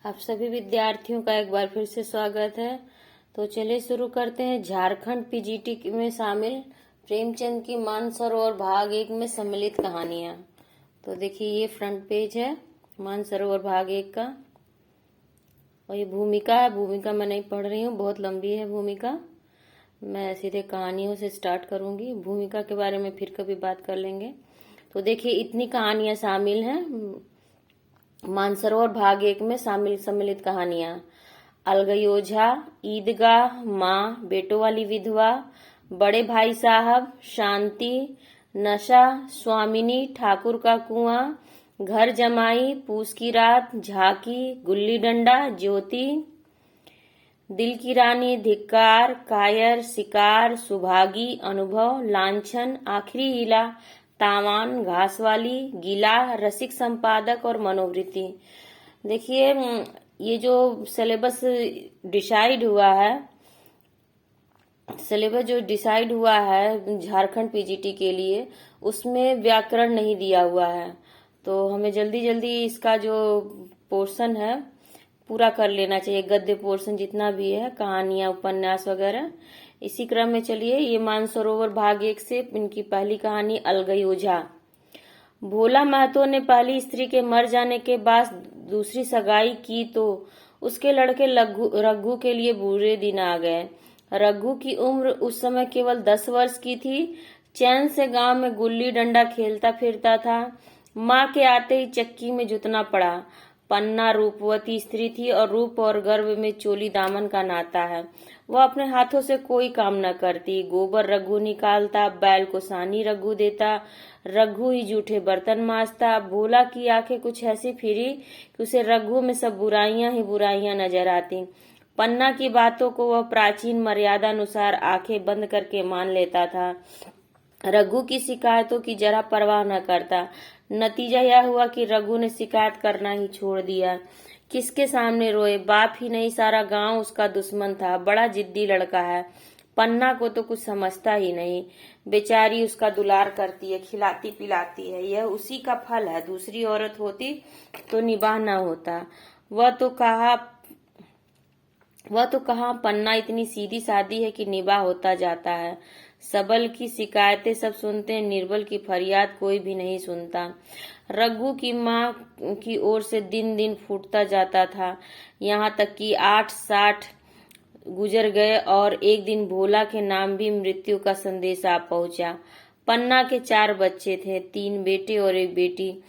आप सभी विद्यार्थियों का एक बार फिर से स्वागत है। तो चलिए शुरू करते हैं। झारखंड पीजीटी में शामिल प्रेमचंद की मानसरोवर भाग 1 में सम्मिलित कहानियां। तो देखिए ये फ्रंट पेज है मानसरोवर भाग 1 का, और ये भूमिका है। भूमिका मैं नहीं पढ़ रही हूँ, बहुत लंबी है भूमिका। मैं सीधे कहानियों से स्टार्ट करूंगी। भूमिका के बारे में फिर कभी बात कर लेंगे। तो देखिए इतनी कहानियां शामिल हैं मानसरोवर भाग 1 में सम्मिलित कहानियां। अलगई ओझा, ईदगाह, माँ, बेटों वाली विधवा, बड़े भाई साहब, शांति, नशा, स्वामिनी, ठाकुर का कुआं, घर जमाई, पूस की रात, झांकी, गुल्ली डंडा, ज्योति, दिल की रानी, धिक्कार, कायर, शिकार, सुभागी, अनुभव, लांछन, आखिरी हीला, तावान, घासवाली, गीला, रसिक संपादक और मनोवृत्ति। देखिए ये जो सिलेबस डिसाइड हुआ है झारखंड पीजीटी के लिए, उसमें व्याकरण नहीं दिया हुआ है। तो हमें जल्दी जल्दी इसका जो पोर्शन है पूरा कर लेना चाहिए, गद्य पोर्शन जितना भी है, कहानियां, उपन्यास वगैरह। इसी क्रम में चलिए ये मानसरोवर भाग 1 से इनकी पहली कहानी अलगई ओझा। भोला महतो ने पहली स्त्री के मर जाने के बाद दूसरी सगाई की तो उसके लड़के रघु के लिए बुरे दिन आ गए। रघु की उम्र उस समय केवल 10 वर्ष की थी। चैन से गांव में गुल्ली डंडा खेलता फिरता था। माँ के आते ही चक्की में जुतना पड़ा। पन्ना रूपवती स्त्री थी और रूप और गर्व में चोली दामन का नाता है। वह अपने हाथों से कोई काम न करती। गोबर रघु निकालता, बैल को सानी रघु देता, रघु ही जूठे बर्तन मांजता। भोला की आंखें कुछ ऐसी फिरी कि उसे रघु में सब बुराइयां ही बुराइयां नजर आती। पन्ना की बातों को वह प्राचीन मर्यादा अनुसार आंखें बंद करके मान लेता था। रघु की शिकायतों की जरा परवाह न करता। नतीजा यह हुआ कि रघु ने शिकायत करना ही छोड़ दिया। किसके सामने रोए? बाप ही नहीं, सारा गांव उसका दुश्मन था। बड़ा जिद्दी लड़का है। पन्ना को तो कुछ समझता ही नहीं। बेचारी उसका दुलार करती है, खिलाती पिलाती है। यह उसी का फल है। दूसरी औरत होती तो निबाह न होता। वह तो कहा पन्ना इतनी सीधी सादी है कि निबाह होता जाता है। सबल की शिकायतें सब सुनते हैं, निर्बल की फरियाद कोई भी नहीं सुनता। रघु की माँ की ओर से दिन दिन फूटता जाता था। यहाँ तक कि 8-60 गुजर गए और एक दिन भोला के नाम भी मृत्यु का संदेश आ पहुंचा। पन्ना के 4 बच्चे थे, 3 बेटे और 1 बेटी।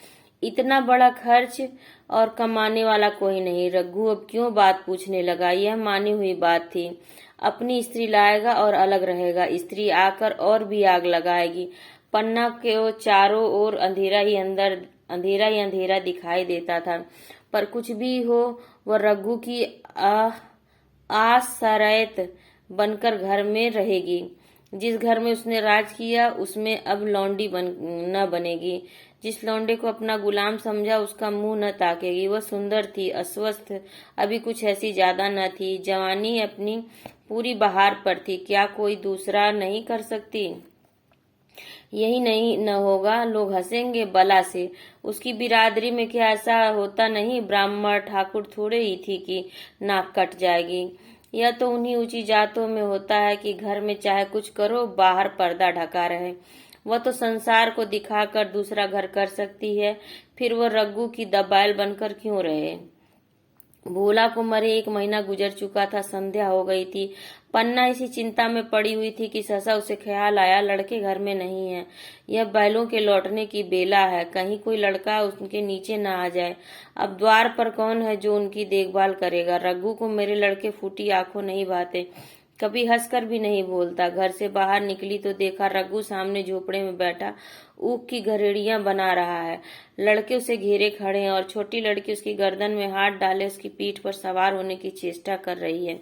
इतना बड़ा खर्च और कमाने वाला कोई नहीं। रघु अब क्यों बात पूछने लगा? यह मानी हुई बात थी। अपनी स्त्री लाएगा और अलग रहेगा। स्त्री आकर और भी आग लगाएगी। पन्ना के चारों ओर अंधेरा ही अंधेरा दिखाई देता था। पर कुछ भी हो, वह रघु की आसरायत बनकर घर में रहेगी। जिस घर में उसने राज किया उसमें अब लौंडी न बनेगी। जिस लौंडे को अपना गुलाम समझा उसका मुंह न ताकेगी। वह सुंदर थी, अस्वस्थ, अभी कुछ ऐसी ज्यादा न थी। जवानी अपनी पूरी बहार पर थी। क्या कोई दूसरा नहीं कर सकती? यही नहीं न होगा, लोग हंसेंगे बला से। उसकी बिरादरी में क्या ऐसा होता नहीं? ब्राह्मण ठाकुर थोड़े ही थी कि नाक कट जाएगी। यह तो उन्हीं ऊंची जातों में होता है कि घर में चाहे कुछ करो, बाहर पर्दा ढका रहे। वह तो संसार को दिखाकर दूसरा घर कर सकती है। फिर वह रघु की दबाइल बनकर क्यों रहे? भोला को मरे 1 महीना गुजर चुका था। संध्या हो गई थी। पन्ना इसी चिंता में पड़ी हुई थी कि सहसा उसे ख्याल आया, लड़के घर में नहीं है। यह बैलों के लौटने की बेला है। कहीं कोई लड़का उनके नीचे न आ जाए। अब द्वार पर कौन है जो उनकी देखभाल करेगा? रघु को मेरे लड़के फूटी आंखों नहीं भाते, कभी हंसकर भी नहीं बोलता। घर से बाहर निकली तो देखा रघु सामने झोपड़े में बैठा ऊख की घरेड़ियां बना रहा है। लड़के उसे घेरे खड़े हैं और छोटी लड़की उसकी गर्दन में हाथ डाले उसकी पीठ पर सवार होने की चेष्टा कर रही है।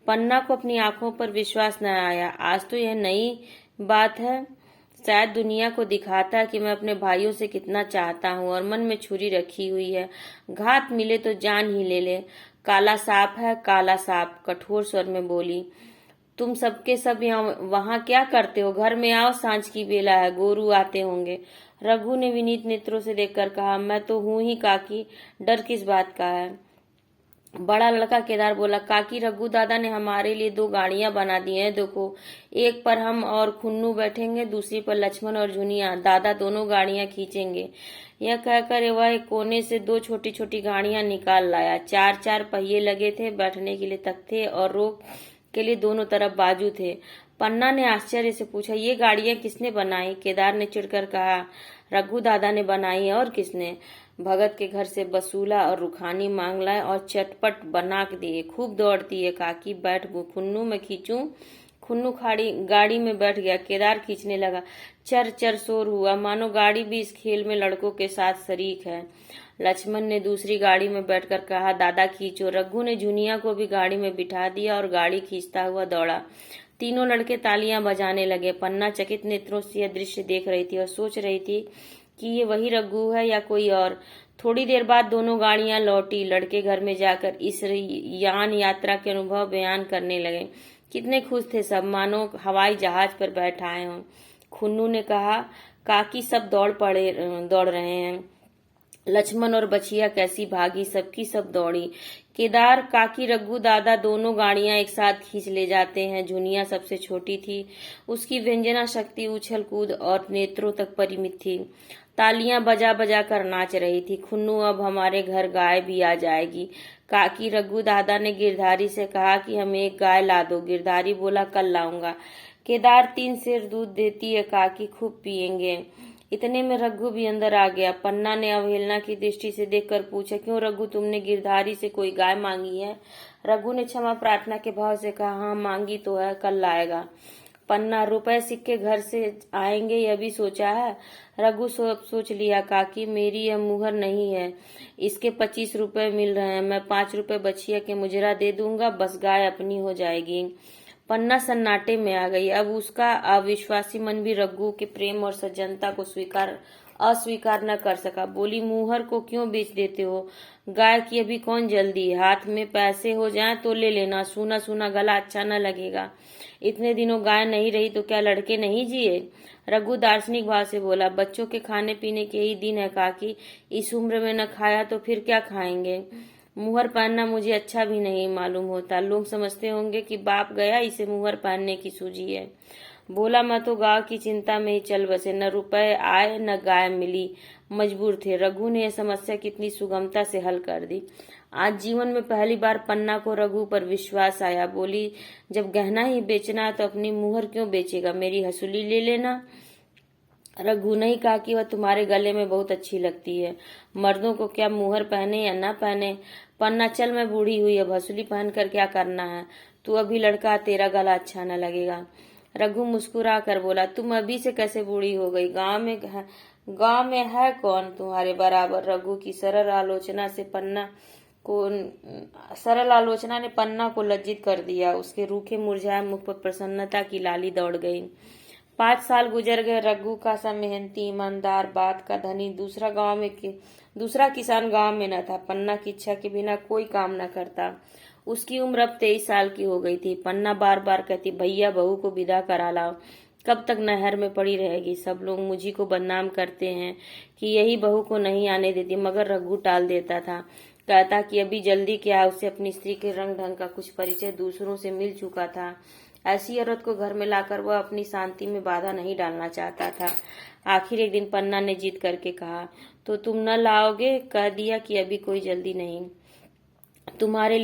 पन्ना को अपनी आंखों पर विश्वास न आया। आज तो यह नई बात है। शायद दुनिया को दिखाता है कि मैं अपने भाइयों से कितना चाहता हूँ, और मन में छुरी रखी हुई है। घात मिले तो जान ही ले ले। काला सांप है, काला सांप, कठोर स्वर में बोली। तुम सबके सब वहां क्या करते हो? घर में आओ, सांझ की बेला है, गोरू आते होंगे। रघु ने विनीत नेत्रों से देखकर कहा, मैं तो हूं ही काकी, डर किस बात का है? बड़ा लड़का केदार बोला, काकी रघु दादा ने हमारे लिए 2 गाड़ियां बना दी हैं, देखो। एक पर हम और खुन्नू बैठेंगे, दूसरी पर लक्ष्मण और जुनिया। दादा दोनों गाड़ियां खींचेंगे। यह कहकर वह एक कोने से 2 छोटी छोटी गाड़ियां निकाल लाया। 4-4 पहिए लगे थे, बैठने के लिए तख्ते और रोक के लिए दोनों तरफ बाजू थे। पन्ना ने आश्चर्य से पूछा, ये गाड़ियां किसने बनाई? केदार ने चिढ़कर कहा, रघु दादा ने बनाई है, और किसने? भगत के घर से बसूला और रुखानी मांग लाए और चटपट बना दिए। खूब दौड़ती है काकी, बैठ खुन्नू में खींचूं। खुन्नू खाड़ी गाड़ी में बैठ गया। केदार खींचने लगा। चर चर शोर हुआ, मानो गाड़ी भी इस खेल में लड़कों के साथ शरीक है। लक्ष्मण ने दूसरी गाड़ी में बैठकर कहा, दादा खींचो। रघु ने जुनिया को भी गाड़ी में बिठा दिया और गाड़ी खींचता हुआ दौड़ा। तीनों लड़के तालियां बजाने लगे। पन्ना चकित नेत्रों से यह दृश्य देख रही थी और सोच रही थी कि ये वही रघु है या कोई और। थोड़ी देर बाद दोनों गाड़ियां लौटी। लड़के घर में जाकर इस यान यात्रा के अनुभव बयान करने लगे। कितने खुश थे सब, मानो हवाई जहाज पर बैठाए हों। खुन्नू ने कहा, काकी सब दौड़ रहे हैं। लक्ष्मण और बछिया कैसी भागी, सबकी सब दौड़ी। केदार, काकी, रघु दादा दोनों गाड़ियां एक साथ खींच ले जाते हैं। जुनिया सबसे छोटी थी। उसकी व्यंजना शक्ति उछल कूद और नेत्रों तक परिमित थी। तालियां बजा बजा कर नाच रही थी। खुन्नू, अब हमारे घर गाय भी आ जाएगी। काकी, रघु दादा ने गिरधारी से कहा कि हमें एक गाय ला दो। गिरधारी बोला, कल लाऊंगा। केदार, 3 सेर दूध देती है काकी, खूब पियेंगे। इतने में रघु भी अंदर आ गया। पन्ना ने अवहेलना की दृष्टि से देखकर पूछा, क्यों रघु, तुमने गिरधारी से कोई गाय मांगी है? रघु ने क्षमा प्रार्थना के भाव से कहा, हाँ मांगी तो है, कल लाएगा। पन्ना, रुपए सिक्के घर से आएंगे यह भी सोचा है? रघु सोच लिया, काकी मेरी यह मुहर नहीं है, इसके 25 रुपए मिल रहे हैं, मैं 5 रुपए बछिया के मुजरा दे दूंगा, बस गाय अपनी हो जाएगी। पन्ना सन्नाटे में आ गई। अब उसका अविश्वासी मन भी रघु के प्रेम और सज्जनता को अस्वीकार न कर सका। बोली, मुहर को क्यों बेच देते हो? गाय की अभी कौन जल्दी, हाथ में पैसे हो जाएं तो ले लेना, सूना सूना गला अच्छा न लगेगा। इतने दिनों गाय नहीं रही तो क्या लड़के नहीं जिए? रघु दार्शनिक भाव से बोला, बच्चों के खाने पीने के ही दिन है काकी, इस उम्र में न खाया तो फिर क्या खाएंगे? मुहर पहनना मुझे अच्छा भी नहीं मालूम होता, लोग समझते होंगे कि बाप गया इसे मुहर पहनने की सूझी है। बोला, मैं तो गांव की चिंता में ही चल बसे, न रुपए आए न गाय मिली, मजबूर थे। रघु ने यह समस्या कितनी सुगमता से हल कर दी। आज जीवन में पहली बार पन्ना को रघु पर विश्वास आया। बोली, जब गहना ही बेचना है तो अपनी मुहर क्यों बेचेगा, मेरी हसूली ले लेना। रघु ने कहा कि वह तुम्हारे गले में बहुत अच्छी लगती है, मर्दों को क्या मुहर पहने या न पहने। पन्ना, चल मैं बूढ़ी हुई, अब हसूली पहन कर क्या करना है, तू अभी लड़का, तेरा गला अच्छा न लगेगा। रघु मुस्कुरा कर बोला, तुम अभी से कैसे बूढ़ी हो गई, गांव में है कौन तुम्हारे बराबर। रघु की सरल आलोचना ने पन्ना को लज्जित कर दिया। उसके रूखे मुरझाए मुख पर प्रसन्नता की लाली दौड़ गई। 5 साल गुजर गए। रघु का सा मेहनती, ईमानदार, बात का धनी दूसरा किसान गांव में न था। पन्ना की इच्छा के बिना कोई काम न करता। उसकी उम्र अब 23 साल की हो गई थी। पन्ना बार बार कहती, भैया बहू को विदा करा लाओ, कब तक नहर में पड़ी रहेगी। सब लोग मुझी को बदनाम करते हैं कि यही बहू को नहीं आने देती, मगर रघु टाल देता था। कहता कि अभी जल्दी क्या, उसे अपनी स्त्री के रंग ढंग का कुछ परिचय दूसरों से मिल चुका था। ऐसी औरत को घर में लाकर वह अपनी शांति में बाधा नहीं डालना चाहता था। आखिर एक दिन पन्ना ने जिद करके कहा, तो तुम न लाओगे? कह दिया कि अभी कोई जल्दी नहीं, तुम्हारे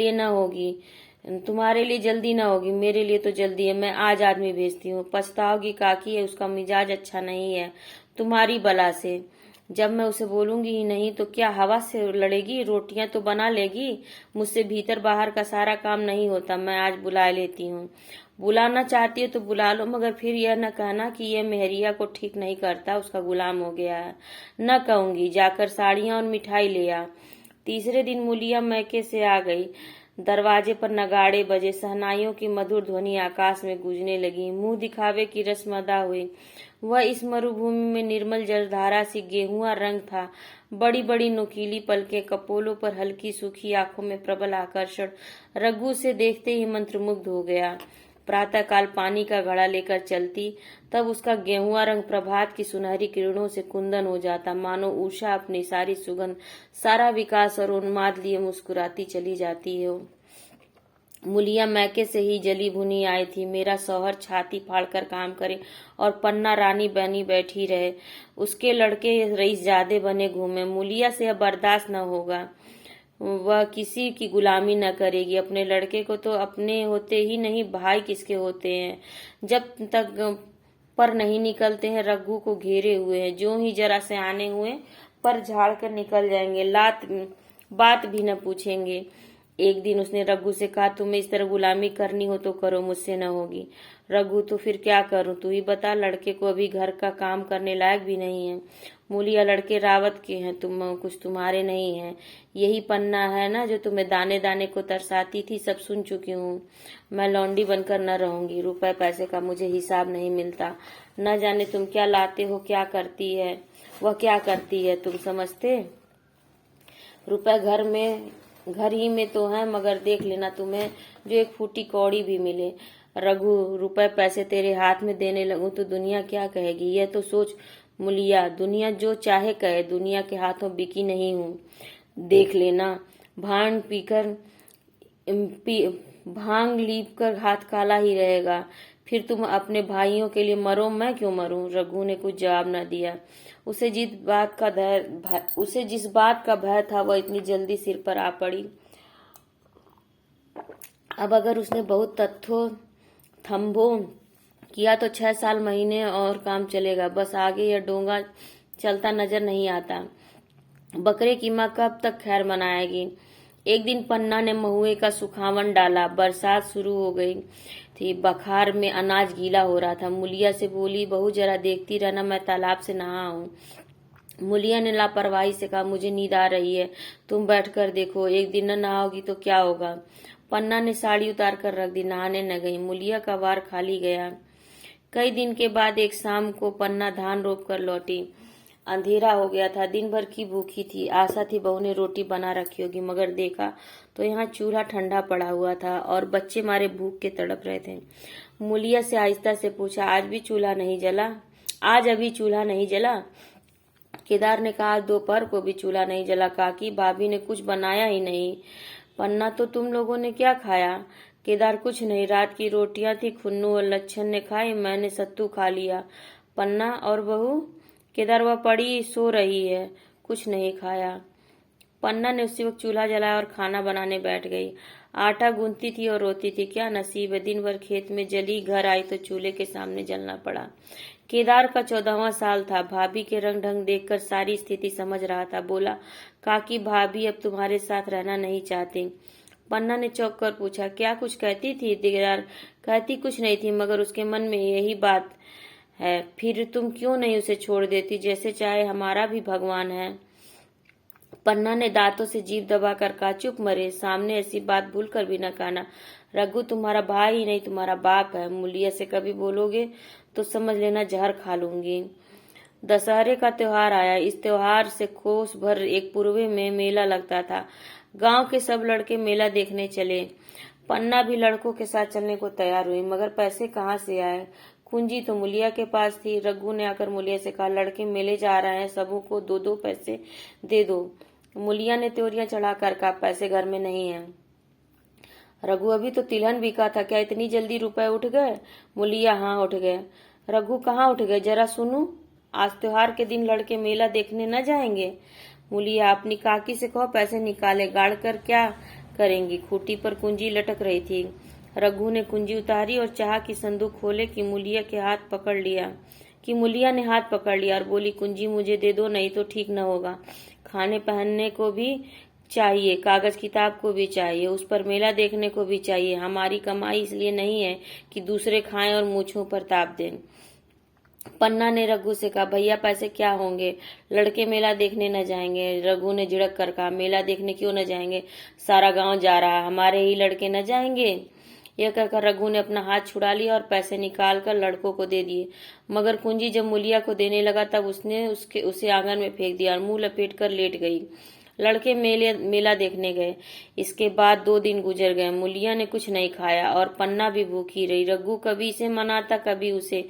लिए जल्दी ना होगी, मेरे लिए तो जल्दी है, मैं आज आदमी भेजती हूँ। पछताओगी काकी, है उसका मिजाज अच्छा नहीं है तुम्हारी बला से। जब मैं उसे बोलूंगी ही नहीं तो क्या हवा से लड़ेगी, रोटियां तो बना लेगी, मुझसे भीतर बाहर का सारा काम नहीं होता, मैं आज बुला लेती हूँ। बुलाना चाहती है तो बुला लो, मगर फिर यह न कहना कि यह मेहरिया को ठीक नहीं करता, उसका गुलाम हो गया है। न कहूंगी, जाकर साड़ियां और मिठाई ले आ। तीसरे दिन मूलिया मैके से आ गई। दरवाजे पर नगाड़े बजे, शहनाइयों की मधुर ध्वनि आकाश में गूंजने लगी। मुंह दिखावे की रस्म अदा हुई। वह इस मरुभूमि में निर्मल जलधारा सी गेहुआ रंग था। बड़ी बड़ी नुकीली पलकें, कपोलों पर हल्की सूखी आंखों में प्रबल आकर्षण। रघु से देखते ही मंत्रमुग्ध हो गया। प्रातःकाल पानी का घड़ा लेकर चलती, तब उसका गेहुआ रंग प्रभात की सुनहरी किरणों से कुंदन हो जाता, मानो उषा अपनी सारी सुगंध, सारा विकास और उन्माद लिए मुस्कुराती चली जाती हो। मुलिया मैके से ही जली भुनी आई थी। मेरा शौहर छाती फाड़कर काम करे और पन्ना रानी बनी बैठी रहे, उसके लड़के रईसजादे बने घूमे। मुलिया से अब बर्दाश्त न होगा। वह किसी की गुलामी न करेगी। अपने लड़के को तो अपने होते ही नहीं, भाई किसके होते हैं। जब तक पर नहीं निकलते हैं, रघु को घेरे हुए हैं। जो ही जरा से आने हुए पर झाड़ कर निकल जाएंगे, बात भी न पूछेंगे। एक दिन उसने रघु से कहा, तुम्हें इस तरह गुलामी करनी हो तो करो, मुझसे न होगी। रघु, तो फिर क्या करूं, तू ही बता। लड़के को अभी घर का काम करने लायक भी नहीं है। मूलिया, लड़के रावत के हैं, तुम कुछ तुम्हारे नहीं है। यही पन्ना है ना जो तुम्हें दाने दाने को तरसाती थी, सब सुन चुकी हूँ। मैं लौंडी बनकर न रहूंगी। रुपए पैसे का मुझे हिसाब नहीं मिलता। न जाने तुम क्या लाते हो, क्या करती है वह, क्या करती है, तुम समझते? रुपए घर ही में तो है, मगर देख लेना तुम्हें जो एक फूटी कौड़ी भी मिले। रघु, रुपए पैसे तेरे हाथ में देने लगूं तो दुनिया क्या कहेगी, यह तो सोच। मुलिया, दुनिया जो चाहे कहे, दुनिया के हाथों बिकी नहीं हूँ। देख लेना, भांग लीप कर हाथ काला ही रहेगा। फिर तुम अपने भाइयों के लिए मरो, मैं क्यों मरूं? रघु ने कुछ जवाब न दिया। उसे जिस बात का भय था वह इतनी जल्दी सिर पर आ पड़ी। अब अगर उसने बहुत थम्भो किया तो 6 साल महीने और काम चलेगा, बस आगे यह डोंगा चलता नजर नहीं आता। बकरे की माँ कब तक खैर मनाएगी? एक दिन पन्ना ने महुए का सुखावन डाला। बरसात शुरू हो गई थी। बखार में अनाज गीला हो रहा था। मुलिया से बोली, बहू जरा देखती रहना, मैं तालाब से नहा हूँ। मुलिया ने लापरवाही से कहा, मुझे नींद आ रही है, तुम बैठकर देखो। एक दिन न नहाओगी तो क्या होगा? पन्ना ने साड़ी उतार कर रख दी, नहाने न गई। मुलिया का वार खाली गया। कई दिन के बाद एक शाम को पन्ना धान रोप कर लौटी। अंधेरा हो गया था, दिन भर की भूखी थी। आशा थी बहू ने रोटी बना रखी होगी, मगर देखा तो यहाँ चूल्हा ठंडा पड़ा हुआ था और बच्चे मारे भूख के तड़प रहे थे। मुलिया से आहिस्ता से पूछा, आज अभी चूल्हा नहीं जला? केदार ने कहा, दोपहर को भी चूल्हा नहीं जला काकी, भाभी ने कुछ बनाया ही नहीं। पन्ना, तो तुम लोगों ने क्या खाया? केदार, कुछ नहीं, रात की रोटियां थी, खुन्नू और लच्छन ने खाई, मैंने सत्तू खा लिया। पन्ना, और बहू? केदार, वह पड़ी सो रही है, कुछ नहीं खाया। पन्ना ने उसी वक्त चूल्हा जलाया और खाना बनाने बैठ गई। आटा गूंथती थी और रोती थी, क्या नसीब है, दिन भर खेत में जली, घर आई तो चूल्हे के सामने जलना पड़ा। केदार का 14वां साल था। भाभी के रंग ढंग देखकर सारी स्थिति समझ रहा था। बोला, काकी, भाभी अब तुम्हारे साथ रहना नहीं चाहती। पन्ना ने चौंक कर पूछा, क्या कुछ कहती थी? केदार, कहती कुछ नहीं थी, मगर उसके मन में यही बात है। फिर तुम क्यों नहीं उसे छोड़ देती? जैसे चाहे, हमारा भी भगवान है। पन्ना ने दांतों से जीभ दबाकर कहा, चुप मरे, सामने ऐसी बात भूल कर भी न कहना। रघु तुम्हारा भाई ही नहीं, तुम्हारा बाप है। मुलिया से कभी बोलोगे तो समझ लेना जहर खा लूंगी। दशहरे का त्योहार आया। इस त्योहार से कोस भर एक पूर्वे में मेला लगता था। गांव के सब लड़के मेला देखने चले। पन्ना भी लड़कों के साथ चलने को तैयार हुई, मगर पैसे कहाँ से आए? कुंजी तो मुलिया के पास थी। रघु ने आकर मुलिया से कहा, लड़के मेले जा रहे हैं, सबों को 2-2 पैसे दे दो। मुलिया ने त्योरियां चढ़ाकर कहा, पैसे घर में नहीं है। रघु, अभी तो तिलहन बिका था, क्या इतनी जल्दी रुपए उठ गए? मुलिया, हाँ उठ गए। रघु, कहाँ उठ गए, जरा सुनूं। आज त्योहार के दिन लड़के मेला देखने न जाएंगे? मुलिया, अपनी काकी से कहो पैसे निकाले, गाड़ कर क्या करेंगी? खूंटी पर कुंजी लटक रही थी। रघु ने कुंजी उतारी और चाहा कि संदूक खोले कि मुलिया ने हाथ पकड़ लिया और बोली, कुंजी मुझे दे दो, नहीं तो ठीक न होगा। खाने पहनने को भी चाहिए, कागज किताब को भी चाहिए, उस पर मेला देखने को भी चाहिए। हमारी कमाई इसलिए नहीं है कि दूसरे खाएं और मूछों पर ताप दें। पन्ना ने रघु से कहा, भैया पैसे क्या होंगे, लड़के मेला देखने न जाएंगे? रघु ने झिड़क कर कहा, मेला देखने क्यों न जाएंगे, सारा गांव जा रहा है, हमारे ही लड़के न जाएंगे? यह कहकर रघु ने अपना हाथ छुड़ा लिया और पैसे निकालकर लड़कों को दे दिए। मगर कुंजी जब मुलिया को देने लगा तब उसने उसे आंगन में फेंक दिया और मुंह लपेट कर लेट गई। लड़के मेला देखने गए। इसके बाद 2 दिन गुजर गए। मूलिया ने कुछ नहीं खाया और पन्ना भी भूखी रही। रघु कभी इसे मनाता कभी उसे,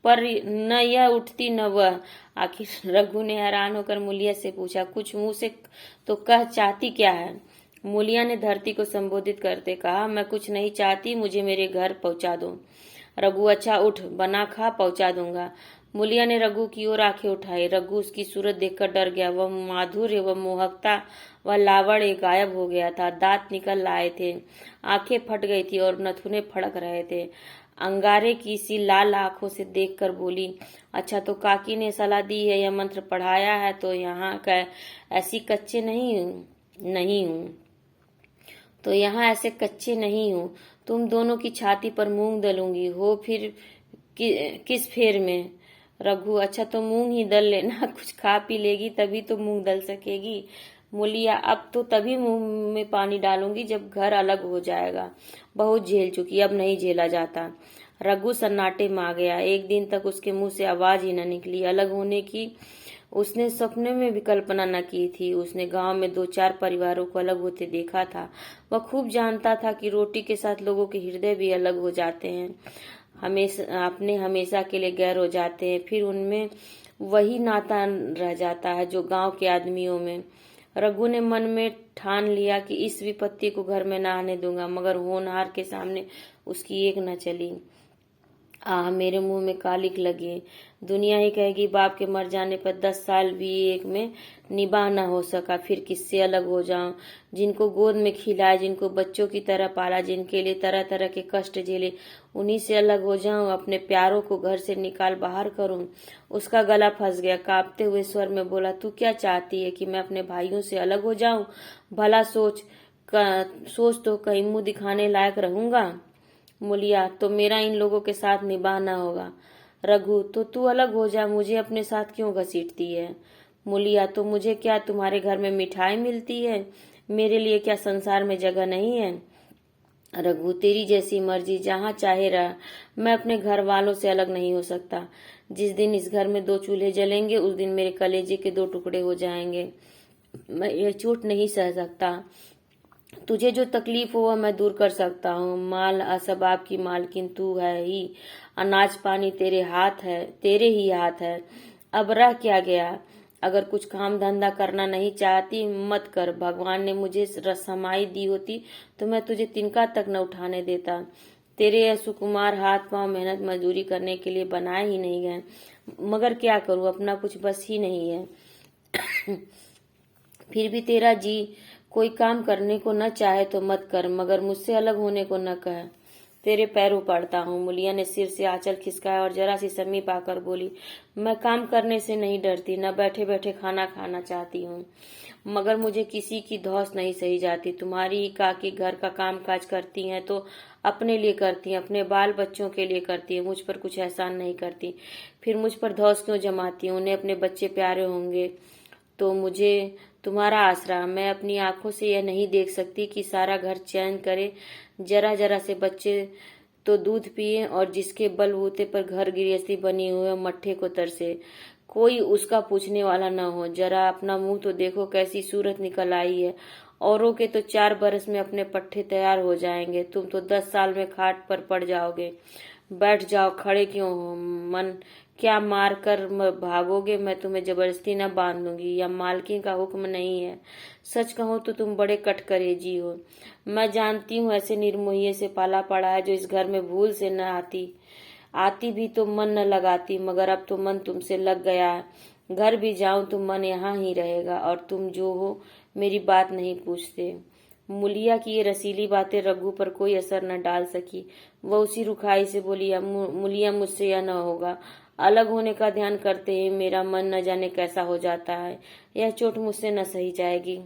पर न यह उठती न वह। आखिर रघु ने हैरान होकर मूलिया से पूछा, कुछ मुंह से तो कह, चाहती क्या है? मूलिया ने धरती को संबोधित करते कहा, मैं कुछ नहीं चाहती, मुझे मेरे घर पहुंचा दो। रघु, अच्छा उठ, बना खा, पहुंचा दूंगा। मूलिया ने रघु की ओर आंखें उठाई। रघु उसकी सूरत देखकर डर गया। वह माधुर्य, वह मोहकता, वह लावण्य गायब हो गया था। दांत निकल आए थे, आंखें फट गई थी और नथुने फड़क रहे थे। अंगारे की सी लाल आंखों से देखकर बोली, अच्छा तो काकी ने सलाह दी है, यह मंत्र पढ़ाया है, तो यहाँ का ऐसी कच्चे नहीं हूँ तो यहाँ ऐसे कच्चे नहीं हूँ। तुम दोनों की छाती पर मूंग दलूंगी, हो फिर किस फेर में? रघु, अच्छा तो मूंग ही दल लेना, कुछ खा पी लेगी तभी तो मूंग दल सकेगी। मूलिया, अब तो तभी मुंह में पानी डालूंगी जब घर अलग हो जाएगा। बहुत झेल चुकी, अब नहीं झेला जाता। रघु सन्नाटे में आ गया। एक दिन तक उसके मुंह से आवाज ही न निकली। अलग होने की उसने सपने में भी कल्पना न की थी। उसने गांव में 2-4 परिवारों को अलग होते देखा था। वह खूब जानता था कि रोटी के साथ लोगों के हृदय भी अलग हो जाते हैं, हमेशा के लिए गैर हो जाते हैं, फिर उनमें वही नाता रह जाता है जो गांव के आदमियों में। रघु ने मन में ठान लिया कि इस विपत्ति को घर में न आने दूंगा, मगर होनहार के सामने उसकी एक न चली। मेरे मुंह में कालिक लगे। दुनिया ही कहेगी बाप के मर जाने पर 10 साल भी एक में निभा न हो सका, फिर किससे अलग हो जाऊं? जिनको गोद में खिलाया, जिनको बच्चों की तरह पाला, जिनके लिए तरह तरह के कष्ट झेले, उन्हीं से अलग हो जाऊं? अपने प्यारों को घर से निकाल बाहर करूं? उसका गला फंस गया। कांपते हुए स्वर में बोला, तू क्या चाहती है, कि मैं अपने भाइयों से अलग हो जाऊं? भला सोच तो कहीं मुंह दिखाने लायक रहूंगा? मूलिया, तो मेरा इन लोगों के साथ निभाना होगा। रघु, तो तू अलग हो जा, मुझे अपने साथ क्यों घसीटती है? मूलिया, तो मुझे क्या, तुम्हारे घर में मिठाई मिलती है? मेरे लिए क्या संसार में जगह नहीं है? रघु, तेरी जैसी मर्जी, जहाँ चाहे रह, मैं अपने घर वालों से अलग नहीं हो सकता। जिस दिन इस घर में 2 चूल्हे जलेंगे, उस दिन मेरे कलेजे के 2 टुकड़े हो जाएंगे। मैं ये चोट नहीं सह सकता। तुझे जो तकलीफ हो वह मैं दूर कर सकता हूँ। माल असबाब की मालकिन तू है ही। अनाज पानी तेरे ही हाथ है। अब रह क्या गया? अगर कुछ काम धंधा करना नहीं चाहती, मत कर। भगवान ने मुझे समाई दी होती तो मैं तुझे तिनका तक न उठाने देता। तेरे यह सुकुमार हाथ पांव मेहनत मजदूरी करने के लिए बनाए ही नहीं गए, मगर क्या करूं, अपना कुछ बस ही नहीं है। फिर भी तेरा जी कोई काम करने को न चाहे तो मत कर, मगर मुझसे अलग होने को न कह। तेरे पैरों पड़ता हूँ। मूलिया ने सिर से आंचल खिसकाया और जरा सी समीप आकर बोली, मैं काम करने से नहीं डरती, न बैठे बैठे खाना खाना चाहती हूँ, मगर मुझे किसी की धौंस नहीं सही जाती। तुम्हारी ही काकी घर का काम काज करती हैं तो अपने लिए करती हैं, अपने बाल बच्चों के लिए करती हैं, मुझ पर कुछ एहसान नहीं करती। फिर मुझ पर धौंस क्यों जमाती हैं? उन्हें अपने बच्चे प्यारे होंगे तो मुझे तुम्हारा आसरा। मैं अपनी आंखों से यह नहीं देख सकती कि सारा घर चैन करे, जरा जरा से बच्चे तो दूध पिए और जिसके बलबूते पर घर गृहस्थी बनी हुई मट्ठे को तरसे, कोई उसका पूछने वाला न हो। जरा अपना मुंह तो देखो, कैसी सूरत निकल आई है। औरों के तो 4 बरस में अपने पट्टे तैयार हो जाएंगे, तुम तो 10 साल में खाट पर पड़ जाओगे। बैठ जाओ, खड़े क्यों हो? मन क्या मार कर भागोगे? मैं तुम्हें जबरदस्ती न बांध दूंगी, या मालकिन का हुक्म नहीं है। सच कहूँ तो तुम बड़े कटकरेजी हो। मैं जानती हूँ ऐसे निर्मोहिये से पाला पड़ा है जो इस घर में भूल से न आती भी तो मन न लगाती, मगर अब तो मन तुमसे लग गया है। घर भी जाऊं तो मन यहाँ ही रहेगा, और तुम जो हो मेरी बात नहीं पूछते। मूलिया की ये रसीली बातें रघु पर कोई असर न डाल सकी। वह उसी रुखाई से बोली, मूलिया, मुझसे यह न होगा। अलग होने का ध्यान करते ही मेरा मन न जाने कैसा हो जाता है। यह चोट मुझसे न सही जाएगी।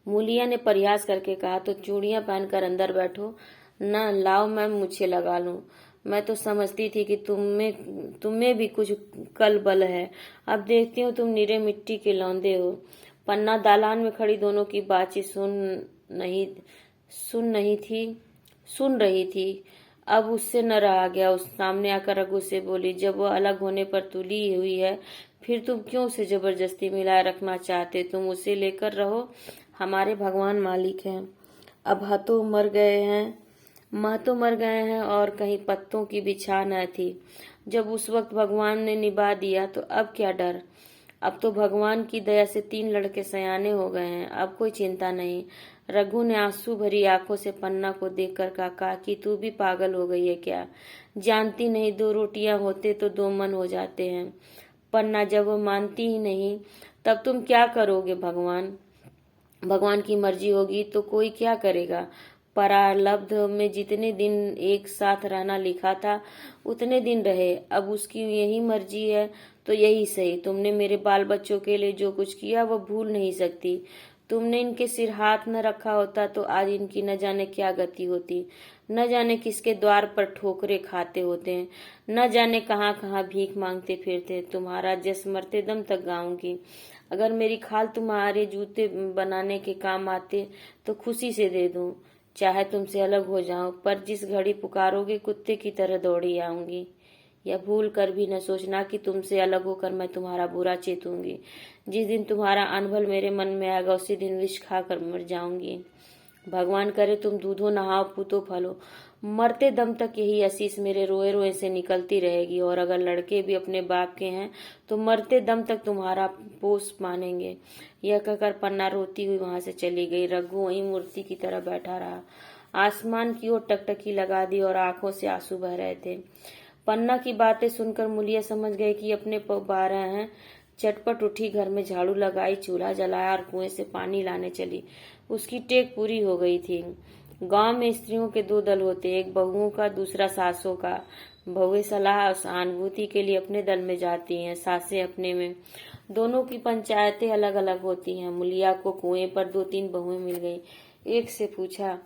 मूलिया ने परिहास करके कहा, तो चूड़ियां पहनकर अंदर बैठो न, लाओ मैं मुझे लगा लूं। मैं तो समझती थी कि तुम्हें भी कुछ कल बल है, अब देखती हूँ तुम निरे मिट्टी के लौंदे हो। पन्ना दालान में खड़ी दोनों की बातचीत सुन रही थी। अब उससे न रहा गया। उस सामने आकर रघु से बोली, जब वह अलग होने पर तुली हुई है फिर तुम क्यों उसे जबरदस्ती मिलाए रखना चाहते? तुम उसे लेकर रहो, हमारे भगवान मालिक हैं। अब महतो मर गए हैं और कहीं पत्तों की बिछा न थी। जब उस वक्त भगवान ने निभा दिया तो अब क्या डर। अब तो भगवान की दया से 3 लड़के सयाने हो गए हैं, अब कोई चिंता नहीं। रघु ने आंसू भरी आंखों से पन्ना को देखकर कहा कि तू भी पागल हो गई है क्या? जानती नहीं 2 रोटियां होते तो 2 मन हो जाते हैं। पन्ना, जब वो मानती ही नहीं तब तुम क्या करोगे? भगवान की मर्जी होगी तो कोई क्या करेगा। प्रारब्ध में जितने दिन एक साथ रहना लिखा था उतने दिन रहे, अब उसकी यही मर्जी है तो यही सही। तुमने मेरे बाल बच्चों के लिए जो कुछ किया वो भूल नहीं सकती। तुमने इनके सिर हाथ न रखा होता तो आज इनकी न जाने क्या गति होती, न जाने किसके द्वार पर ठोकरे खाते होते हैं, न जाने कहाँ कहाँ भीख मांगते फिरते। तुम्हारा जस मरते दम तक गाऊंगी। अगर मेरी खाल तुम्हारे जूते बनाने के काम आते तो खुशी से दे दूं, चाहे तुमसे अलग हो जाऊं, पर जिस घड़ी पुकारोगे कुत्ते की तरह दौड़ी आऊंगी। या भूल कर भी न सोचना कि तुमसे अलग होकर मैं तुम्हारा बुरा चेतूंगी। जिस दिन तुम्हारा अनभल मेरे मन में आएगा उसी दिन विष खाकर मर जाऊंगी। भगवान करे तुम दूधो नहाओ पूतो फलो, मरते दम तक यही आशीष मेरे रोए रोए से निकलती रहेगी। और अगर लड़के भी अपने बाप के हैं तो मरते दम तक तुम्हारा पोष मानेंगे। यह कहकर पन्ना रोती हुई वहां से चली गई। रघु वहीं मूर्ति की तरह बैठा रहा। आसमान की ओर टकटकी लगा दी और आंखों से आंसू बह रहे थे। पन्ना की बातें सुनकर मुलिया समझ गई कि अपने बा रहे हैं। चटपट उठी, घर में झाड़ू लगाई, चूल्हा जलाया और कुएं से पानी लाने चली। उसकी टेक पूरी हो गई थी। गांव में स्त्रियों के 2 दल होते, एक बहुओं का, दूसरा सासों का। बहुएं सलाह और सहानुभूति के लिए अपने दल में जाती हैं, सासें अपने में। दोनों की पंचायतें अलग अलग होती हैं। मुलिया को कुएं पर 2-3 बहुएं मिल गई। एक से पूछा,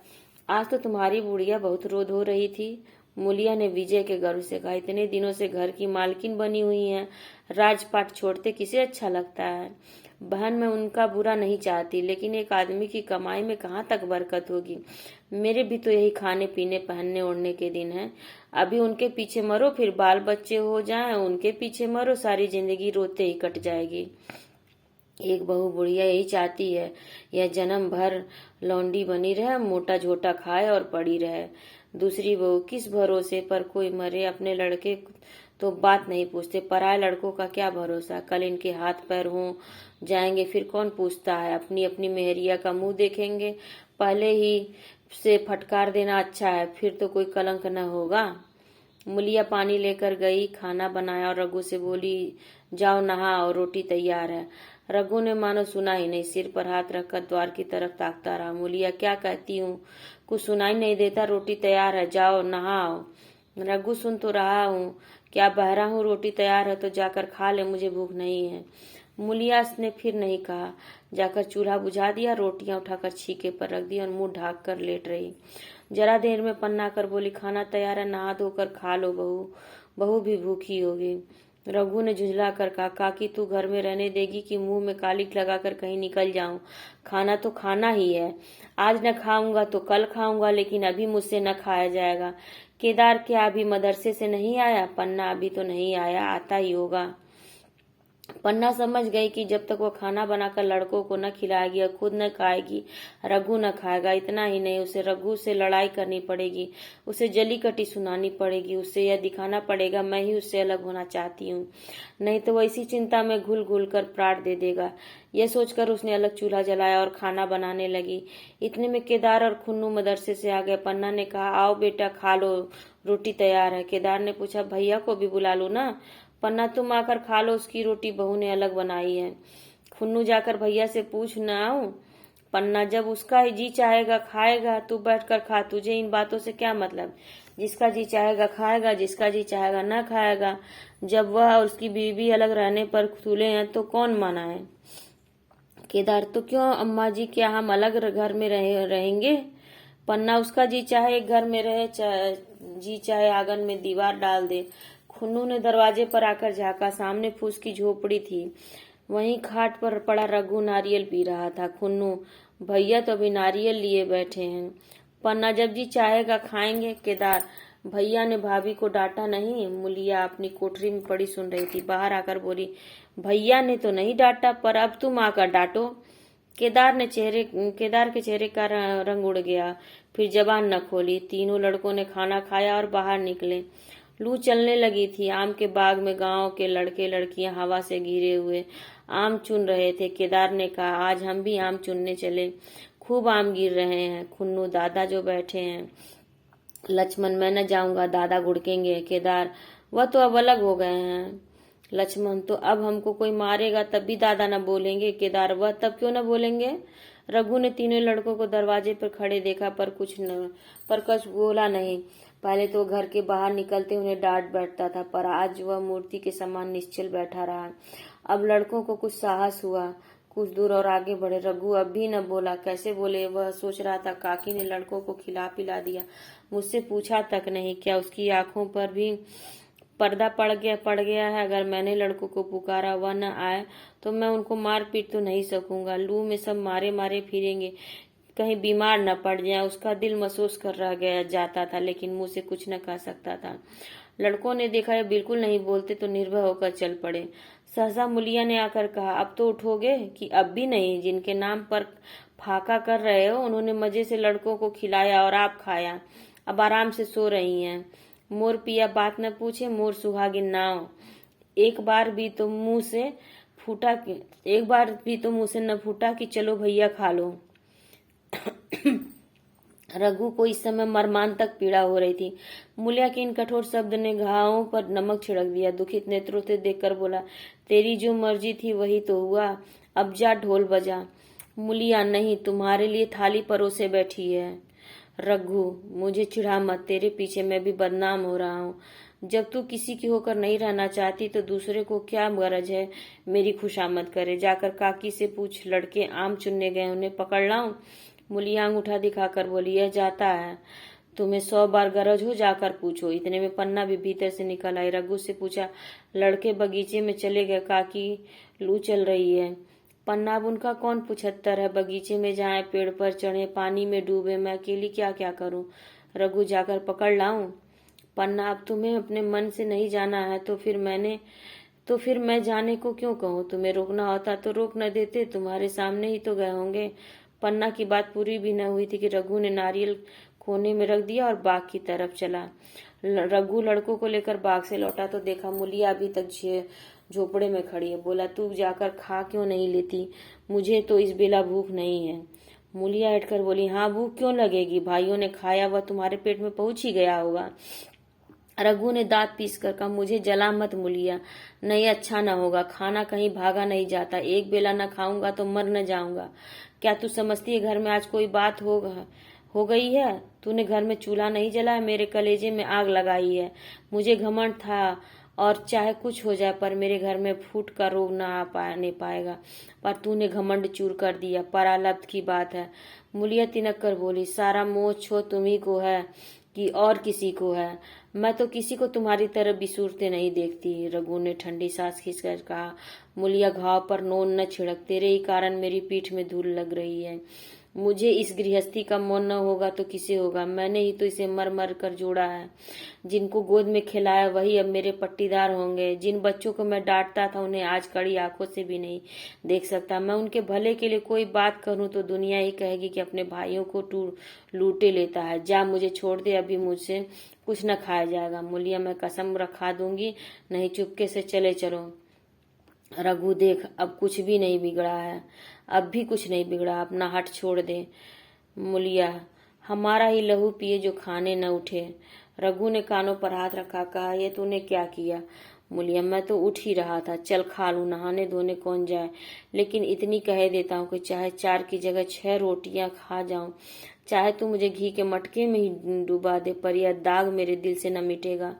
आज तो तुम्हारी बुढ़िया बहुत रो धो रही थी। मुलिया ने विजय के गर्व से कहा, इतने दिनों से घर की मालकिन बनी हुई हैं, राजपाट छोड़ते किसे अच्छा लगता है। बहन, मैं उनका बुरा नहीं चाहती, लेकिन एक आदमी की कमाई में कहाँ तक बरकत होगी। मेरे भी तो यही खाने पीने पहनने ओढ़ने के दिन हैं। अभी उनके पीछे मरो, फिर बाल बच्चे हो जाएं, उनके पीछे मरो, सारी जिंदगी रोते ही कट जाएगी। एक बहू बुढ़िया यही चाहती है, यह जन्म भर लौंडी बनी रहे, मोटा झोटा खाए और पड़ी रहे। दूसरी बहू, किस भरोसे पर कोई मरे, अपने लड़के तो बात नहीं पूछते, पराये लड़कों का क्या भरोसा, कल इनके हाथ पैर हो जाएंगे फिर कौन पूछता है। अपनी अपनी मेहरिया का मुंह देखेंगे, पहले ही से फटकार देना अच्छा है, फिर तो कोई कलंक न होगा। मुलिया पानी लेकर गई, खाना बनाया और रघु से बोली, जाओ नहाओ, रोटी तैयार है। रघु ने मानो सुना ही नहीं, सिर पर हाथ रखकर द्वार की तरफ ताकता रहा। मुलिया, क्या कहती हूँ, कुछ सुनाई नहीं देता? रोटी तैयार है, जाओ नहाओ। रघु, सुन तो रहा हूँ, क्या बहरा हूँ? रोटी तैयार है तो जाकर खा ले, मुझे भूख नहीं है। मुलिया ने फिर नहीं कहा। जाकर चूल्हा बुझा दिया, रोटियां उठाकर छीके पर रख दी और मुंह ढाक कर लेट रही। जरा देर में पन्ना कर बोली, खाना तैयार है, नहा धोकर खा लो बहू, बहू भी भूखी होगी। रघु ने झुंझला कर कहा, काकी तू घर में रहने देगी कि मुंह में कालिक लगाकर कहीं निकल जाऊं? खाना तो खाना ही है, आज न खाऊंगा तो कल खाऊंगा, लेकिन अभी मुझसे न खाया जाएगा। केदार क्या अभी मदरसे से नहीं आया? पन्ना, अभी तो नहीं आया, आता ही होगा। पन्ना समझ गई कि जब तक वो खाना बनाकर लड़कों को न खिलाएगी और खुद न खाएगी, रघु न खाएगा। इतना ही नहीं, उसे रघु से लड़ाई करनी पड़ेगी, उसे जली कटी सुनानी पड़ेगी, उसे यह दिखाना पड़ेगा मैं ही उससे अलग होना चाहती हूँ, नहीं तो वो इसी चिंता में घुल घुल कर प्राण दे देगा। यह सोचकर उसने अलग चूल्हा जलाया और खाना बनाने लगी। इतने में केदार और खुन्नू मदरसे से आ गए। पन्ना ने कहा, आओ बेटा खा लो, रोटी तैयार है। केदार ने पूछा, भैया को भी बुला लो ना। पन्ना, तुम आकर खा लो, उसकी रोटी बहू ने अलग बनाई है। खुन्नू, जाकर भैया से पूछ न आऊं? पन्ना, जब उसका ही जी चाहेगा खाएगा, तू बैठकर खा, तुझे इन बातों से क्या मतलब? जिसका जी चाहेगा खाएगा, जिसका जी चाहेगा ना खाएगा। जब वह और उसकी बीवी अलग रहने पर तुले हैं तो कौन माना है? केदार, तो क्यों अम्मा जी, क्या हम अलग घर में रहेंगे? पन्ना, उसका जी चाहे एक घर में रहे, जी चाहे आंगन में दीवार डाल दे। खुन्नू ने दरवाजे पर आकर झांका, सामने फूस की झोपड़ी थी, वहीं खाट पर पड़ा रघु नारियल पी रहा था। खुन्नू, भैया तो अभी नारियल लिए बैठे हैं। पन्ना, जब जी चाहेगा खाएंगे। केदार, भैया ने भाभी को डांटा नहीं। मूलिया अपनी कोठरी में पड़ी सुन रही थी। बाहर आकर बोली, भैया ने तो नहीं डांटा, पर अब तुम आकर डांटो। केदार के चेहरे का रंग उड़ गया, फिर जबान न खोली। तीनों लड़कों ने खाना खाया और बाहर निकले। लू चलने लगी थी। आम के बाग में गांव के लड़के लड़कियां हवा से घिरे हुए आम चुन रहे थे। केदार ने कहा, आज हम भी आम चुनने चले। खूब आम गिर रहे हैं। खुन्नू दादा जो बैठे हैं। लक्ष्मण, मैं न जाऊंगा, दादा गुड़केंगे। केदार, वह तो अब अलग हो गए हैं। लक्ष्मण, तो अब हमको कोई मारेगा तब भी दादा न बोलेंगे। केदार, वह तब क्यों न बोलेंगे। रघु ने तीनों लड़कों को दरवाजे पर खड़े देखा, पर कुछ बोला नहीं। पहले तो घर के बाहर निकलते उन्हें डांट बैठता था, पर आज वह मूर्ति के समान निश्चल बैठा रहा। अब लड़कों को कुछ साहस हुआ। कुछ दूर और आगे बढ़े। रघु अब भी न बोला। कैसे बोले, वह सोच रहा था। काकी ने लड़कों को खिला पिला दिया, मुझसे पूछा तक नहीं। क्या उसकी आंखों पर भी पर्दा पड़ गया है। अगर मैंने लड़कों को पुकारा, वह न आए तो मैं उनको मार पीट तो नहीं सकूंगा। लू में सब मारे मारे फिरेंगे, कहीं बीमार न पड़ जाए। उसका दिल महसूस कर रह गया जाता था, लेकिन मुंह से कुछ न कह सकता था। लड़कों ने देखा ये बिल्कुल नहीं बोलते तो निर्भय होकर चल पड़े। सहसा मूलिया ने आकर कहा, अब तो उठोगे कि अब भी नहीं। जिनके नाम पर फाका कर रहे हो, उन्होंने मजे से लड़कों को खिलाया और आप खाया। अब आराम से सो रही हैं। मोर पिया बात न पूछे, मोर सुहागिन नाव। एक बार भी तो मुंह से न फूटा कि चलो भैया खा लो। रघु को इस समय मर्मांतक पीड़ा हो रही थी। मूलिया के इन कठोर शब्द ने घावों पर नमक छिड़क दिया। दुखित नेत्रों से देखकर बोला, तेरी जो मर्जी थी वही तो हुआ, अब जा ढोल बजा। मूलिया, नहीं, तुम्हारे लिए थाली परोसे बैठी है। रघु, मुझे चिढ़ा मत, तेरे पीछे मैं भी बदनाम हो रहा हूँ। जब तू किसी की होकर नहीं रहना चाहती तो दूसरे को क्या गरज है मेरी खुशामद करे। जाकर काकी से पूछ, लड़के आम चुनने गए, उन्हें पकड़ लाऊं। मूलिया अंगूठा दिखाकर बोली, यह जाता है, तुम्हें 100 बार गरज हो, जाकर पूछो। इतने में पन्ना भी भीतर से निकल आई। रघु से पूछा, लड़के बगीचे में चले गए, काकी लू चल रही है। पन्ना, अब उनका कौन 75 है। बगीचे में जाए, पेड़ पर चढ़े, पानी में डूबे, मैं अकेली क्या क्या करूं। रघु, जाकर पकड़ लाऊं। पन्ना, अब तुम्हें अपने मन से नहीं जाना है तो फिर मैं जाने को क्यों कहूँ। तुम्हें रोकना होता तो रोक न देते, तुम्हारे सामने ही तो गए होंगे। पन्ना की बात पूरी भी न हुई थी कि रघु ने नारियल कोने में रख दिया और बाग की तरफ चला। रघु लड़कों को लेकर बाग से लौटा तो देखा मूलिया अभी तक झोपड़े में खड़ी है। बोला, तू जाकर खा क्यों नहीं लेती, मुझे तो इस बेला भूख नहीं है। मूलिया हटकर बोली, हाँ भूख क्यों लगेगी, भाइयों ने खाया, वह तुम्हारे पेट में पहुंच ही गया होगा। रघु ने दांत पीस कर कहा, मुझे जला मत मूलिया, नहीं अच्छा न होगा। खाना कहीं भागा नहीं जाता, एक बेला न खाऊंगा तो मर न जाऊंगा। क्या तू समझती है घर में आज कोई बात हो गई है। तूने घर में चूल्हा नहीं जलाया, मेरे कलेजे में आग लगाई है। मुझे घमंड था और चाहे कुछ हो जाए पर मेरे घर में फूट का रोग न नहीं पाएगा, पर तूने घमंड चूर कर दिया। परालब्ध की बात है। मूलिया तिनक कर बोली, सारा मोह छो तुम्ही को है कि और किसी को है। मैं तो किसी को तुम्हारी तरह बिसूरते नहीं देखती। रघु ने ठंडी सांस खींचकर कहा, मूलिया, घाव पर नोन न छिड़क, तेरे ही कारण मेरी पीठ में धूल लग रही है। मुझे इस गृहस्थी का मोह न होगा तो किसे होगा। मैंने ही तो इसे मर मर कर जोड़ा है। जिनको गोद में खिलाया वही अब मेरे पट्टीदार होंगे। जिन बच्चों को मैं डांटता था उन्हें आज कड़ी आंखों से भी नहीं देख सकता। मैं उनके भले के लिए कोई बात करूं तो दुनिया ही कहेगी कि अपने भाइयों को लूटे लेता है। जा, मुझे छोड़ दे, अभी मुझसे कुछ न खाया जाएगा। मूलिया, मैं कसम रखा दूंगी, नहीं चुपके से चले चलो। रघु, देख, अब कुछ भी नहीं बिगड़ा है, अब भी कुछ नहीं बिगड़ा, अपना हट छोड़ दे। मूलिया, हमारा ही लहू पिए जो खाने न उठे। रघु ने कानों पर हाथ रखा, कहा, ये तूने क्या किया। मूलिया, मैं तो उठ ही रहा था, चल खा लूं, नहाने धोने कौन जाए। लेकिन इतनी कह देता हूँ कि चाहे 4 की जगह 6 रोटियां खा जाऊं, चाहे तू मुझे घी के मटके में ही डुबा दे, पर यह दाग मेरे दिल से न मिटेगा।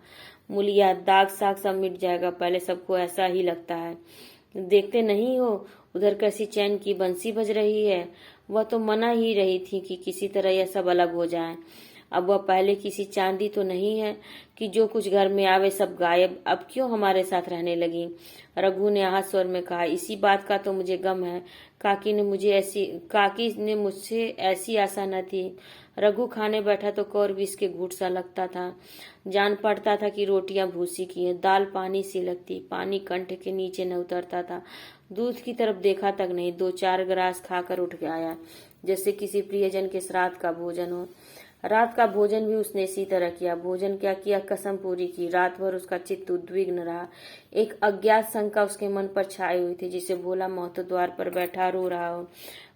मूलिया, दाग साग सब मिट जाएगा, पहले सबको ऐसा ही लगता है। देखते नहीं हो उधर कैसी चैन की बंसी बज रही है। वह तो मना ही रही थी कि किसी तरह यह सब अलग हो जाए, अब वह पहले किसी चांदी तो नहीं है कि जो कुछ घर में आवे सब गायब। अब क्यों हमारे साथ रहने लगी? रघु ने आहत स्वर में कहा, इसी बात का तो मुझे गम है। काकी ने मुझसे ऐसी आशा न थी। रघु खाने बैठा तो कौर विष के घूंट सा लगता था। जान पड़ता था कि रोटियां भूसी की हैं, दाल पानी सी लगती, पानी कंठ के नीचे न उतरता था। दूध की तरफ देखा तक नहीं, 2-4 गिलास खाकर उठ गया, जैसे किसी प्रियजन के श्राद्ध का भोजन हो। रात का भोजन भी उसने इसी तरह किया। भोजन क्या किया, कसम पूरी की। रात भर उसका चित्त उद्विग्न रहा। एक अज्ञात शंका उसके मन पर छाई हुई थी, जिसे भोला महतो द्वार पर बैठा रो रहा हो।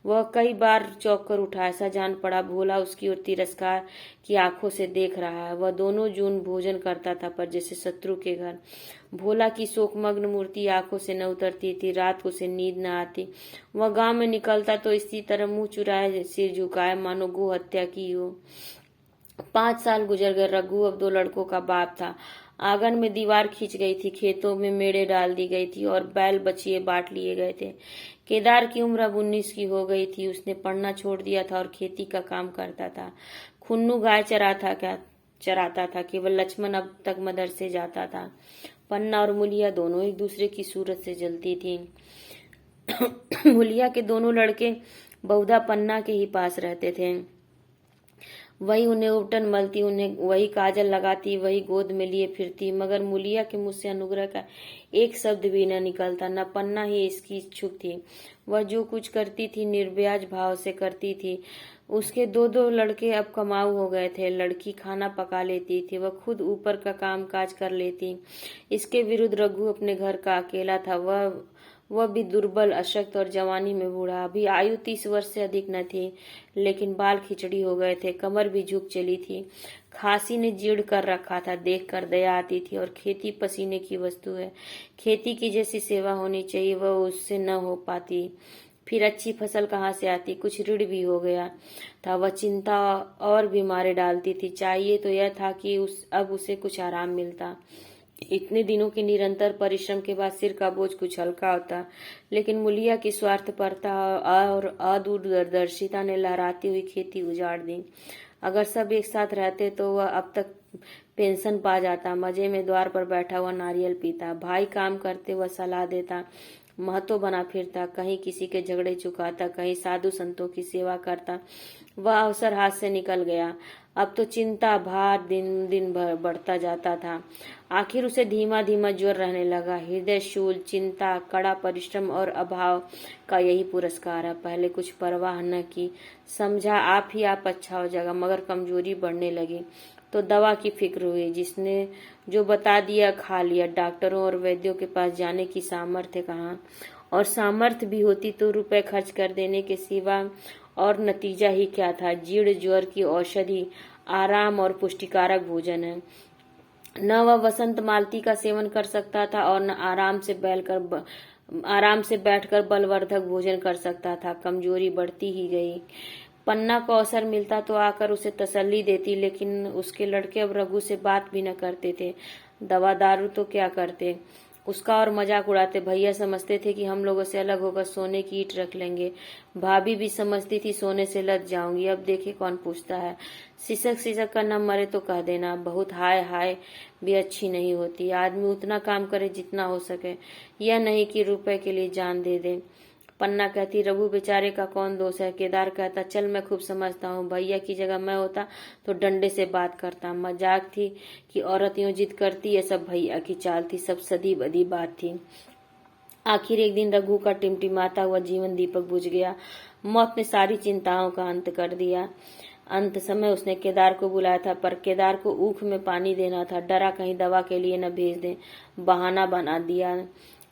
वह कई बार चौंक कर उठा। ऐसा जान पड़ा भोला उसकी ओर तिरस्कार की आंखों से देख रहा है। वह दोनों जून भोजन करता था, पर जैसे शत्रु के घर। भोला की शोकमग्न मूर्ति आंखों से न उतरती थी। रात को उसे नींद न आती। वह गांव में निकलता तो इसी तरह मुंह चुराए, सिर झुकाए, मानो गो हत्या की हो। 5 साल गुजर गए। रघु अब 2 लड़कों का बाप था। आंगन में दीवार खींच गई थी, खेतों में मेड़े डाल दी गई थी और बैल बछिए बांट लिए गए थे। केदार की उम्र अब 19 की हो गई थी। उसने पढ़ना छोड़ दिया था और खेती का काम करता था। खुन्नू गाय चराता था। केवल लक्ष्मण अब तक मदरसे जाता था। पन्ना और मुलिया दोनों एक दूसरे की सूरत से जलती थी। मुलिया के दोनों लड़के बहुधा पन्ना के ही पास रहते थे। वही उन्हें उपटन मलती, उन्हें वही काजल लगाती, वही गोद में लिए फिरती, मगर मुलिया के मुंह से अनुग्रह का एक शब्द भी न निकलता। न पन्ना ही इसकी इच्छुक थी। वह जो कुछ करती थी निर्ब्याज भाव से करती थी। उसके 2 लड़के अब कमाऊ हो गए थे। लड़की खाना पका लेती थी, वह खुद ऊपर का काम काज कर लेती। इसके विरुद्ध रघु अपने घर का अकेला था। वह भी दुर्बल, अशक्त और जवानी में बूढ़ा। अभी आयु 30 वर्ष से अधिक न थी, लेकिन बाल खिचड़ी हो गए थे, कमर भी झुक चली थी। खांसी ने जीर्ण कर रखा था। देख कर दया आती थी। और खेती पसीने की वस्तु है। खेती की जैसी सेवा होनी चाहिए वह उससे न हो पाती। फिर अच्छी फसल कहाँ से आती? कुछ ऋण भी हो गया था। वह चिंता और भी मारे डालती थी। चाहिए तो यह था कि अब उसे कुछ आराम मिलता। इतने दिनों के निरंतर परिश्रम के बाद सिर का बोझ कुछ हल्का होता, लेकिन मुलिया की स्वार्थपरता और अदूरदर्शिता ने लहराती हुई खेती उजाड़ दी। अगर सब एक साथ रहते तो वह अब तक पेंशन पा जाता। मजे में द्वार पर बैठा हुआ नारियल पीता। भाई काम करते वह सलाह देता। महतो बना फिरता, कहीं किसी के झगड़े चुकाता, कहीं साधु संतों की सेवा करता। वह अवसर हाथ से निकल गया। अब तो चिंता भार दिन दिन बढ़ता जाता था। आखिर उसे धीमा धीमा ज्वर रहने लगा। हृदय शूल, चिंता, कड़ा परिश्रम और अभाव का यही पुरस्कार है। पहले कुछ परवाह न की, समझा आप ही आप अच्छा हो जाएगा, मगर कमजोरी बढ़ने लगी तो दवा की फिक्र हुई। जिसने जो बता दिया खा लिया। डॉक्टरों और वैद्यों के पास जाने की सामर्थ्य कहाँ, और सामर्थ्य भी होती तो रुपए खर्च कर देने के सिवा और नतीजा ही क्या था? जीर्ण ज्वर की औषधि आराम और पुष्टिकारक भोजन है। न वह वसंत मालती का सेवन कर सकता था और न आराम से बैठकर बलवर्धक भोजन कर सकता था। कमजोरी बढ़ती ही गई। पन्ना को अवसर मिलता तो आकर उसे तसल्ली देती, लेकिन उसके लड़के अब रघु से बात भी न करते थे। दवा दारू तो क्या करते, उसका और मजाक उड़ाते। भैया समझते थे कि हम लोगों से अलग होकर सोने की ईंट रख लेंगे। भाभी भी समझती थी सोने से लद जाऊंगी। अब देखे कौन पूछता है। सिसक कर न मरे तो कह देना। बहुत हाय हाय भी अच्छी नहीं होती। आदमी उतना काम करे जितना हो सके, यह नहीं कि रुपए के लिए जान दे दे। पन्ना कहती, रघु बेचारे का कौन दोष है? केदार कहता, चल मैं खूब समझता हूँ। भैया की जगह मैं होता तो डंडे से बात करता। मजाक थी कि औरत यूं जिद करती, ये सब भैया की चाल थी। सब सदी बदी बात थी। आखिर एक दिन रघु का टिमटिमाता हुआ जीवन दीपक बुझ गया। मौत ने सारी चिंताओं का अंत कर दिया। अंत समय उसने केदार को बुलाया था, पर केदार को ऊख में पानी देना था। डरा कहीं दवा के लिए न भेज दे, बहाना बना दिया।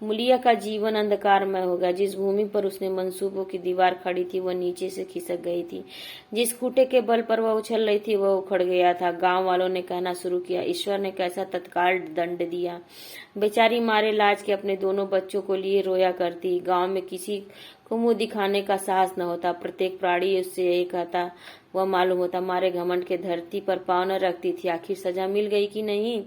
मुलिया का जीवन अंधकारमय हो गया। जिस भूमि पर उसने मंसूबों की दीवार खड़ी थी वह नीचे से खिसक गई थी। जिस खूंटे के बल पर वह उछल रही थी वह उखड़ गया था। गांव वालों ने कहना शुरू किया, ईश्वर ने कैसा तत्काल दंड दिया। बेचारी मारे लाज के अपने दोनों बच्चों को लिए रोया करती। गांव में किसी को मुंह दिखाने का साहस न होता। प्रत्येक प्राणी उससे यही कहता, वह मालूम होता मारे घमंड के धरती पर पांव न रखती थी। आखिर सजा मिल गई कि नहीं?